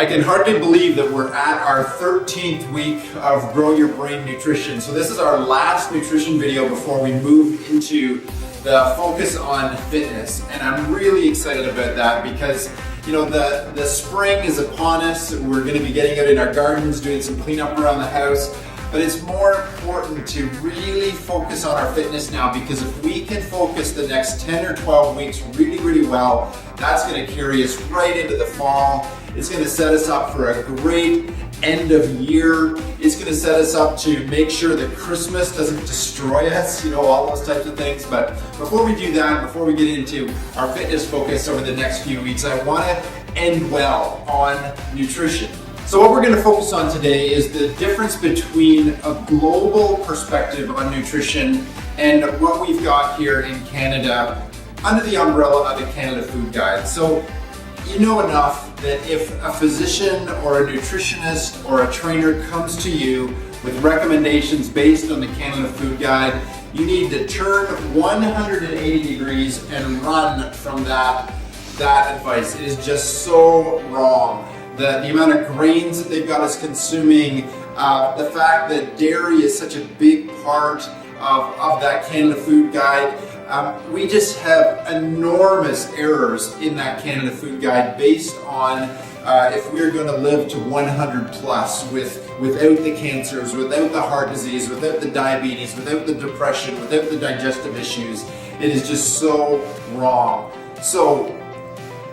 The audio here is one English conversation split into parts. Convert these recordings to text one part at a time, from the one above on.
I can hardly believe that we're at our 13th week of Grow Your Brain Nutrition. So this is our last nutrition video before we move into the focus on fitness. And I'm really excited about that because the spring is upon us. We're going to be getting out in our gardens, doing some cleanup around the house. But it's more important to really focus on our fitness now, because if we can focus the next 10 or 12 weeks really well, that's going to carry us right into the fall. It's going to set us up for a great end of year. It's going to set us up to make sure that Christmas doesn't destroy us, all those types of things. But before we do that, before we get into our fitness focus over the next few weeks, I want to end well on nutrition. So what we're going to focus on today is the difference between a global perspective on nutrition and what we've got here in Canada under the umbrella of the Canada Food Guide. So you know enough that if a physician or a nutritionist or a trainer comes to you with recommendations based on the Canada Food Guide, you need to turn 180 degrees and run from that advice. It is just so wrong. The amount of grains that they've got us consuming, the fact that dairy is such a big part of that Canada Food Guide. We just have enormous errors in that Canada Food Guide based on if we're going to live to 100 plus without the cancers, without the heart disease, without the diabetes, without the depression, without the digestive issues. It is just so wrong. So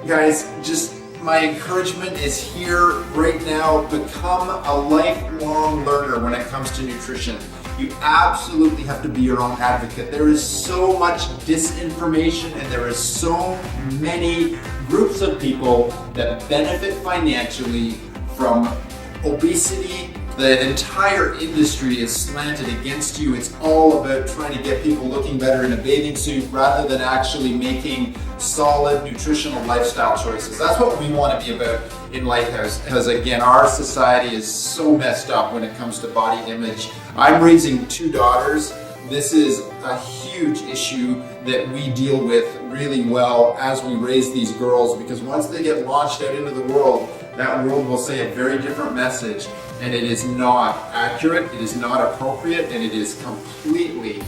guys, just my encouragement is here right now. Become a lifelong learner when it comes to nutrition. You absolutely have to be your own advocate. There is so much disinformation and there is so many groups of people that benefit financially from obesity. The entire industry is slanted against you. It's all about trying to get people looking better in a bathing suit rather than actually making solid nutritional lifestyle choices. That's what we want to be about in Lighthouse, because again, our society is so messed up when it comes to body image. I'm raising 2 daughters. This is a huge issue that we deal with really well as we raise these girls, because once they get launched out into the world, that world will say a very different message, and it is not accurate, it is not appropriate, and it is completely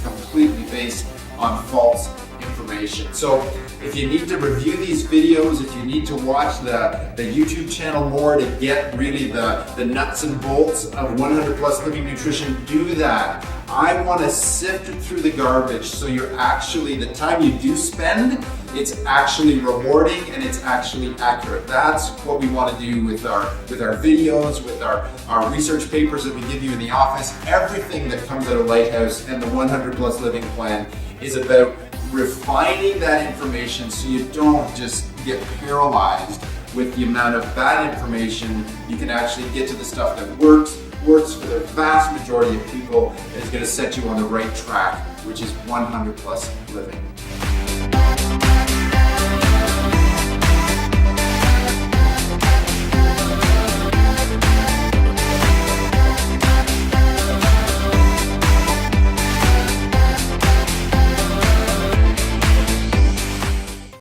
based on false information. So if you need to review these videos, if you need to watch the YouTube channel more to get really the nuts and bolts of 100 Plus Living Nutrition, do that. I want to sift through the garbage so you're actually, the time you do spend, it's actually rewarding and it's actually accurate. That's what we want to do with our videos, with our research papers that we give you in the office. Everything that comes out of Lighthouse and the 100 Plus Living Plan is about refining that information so you don't just get paralyzed with the amount of bad information. You can actually get to the stuff that works for the vast majority of people, and is going to set you on the right track, which is 100 Plus Living.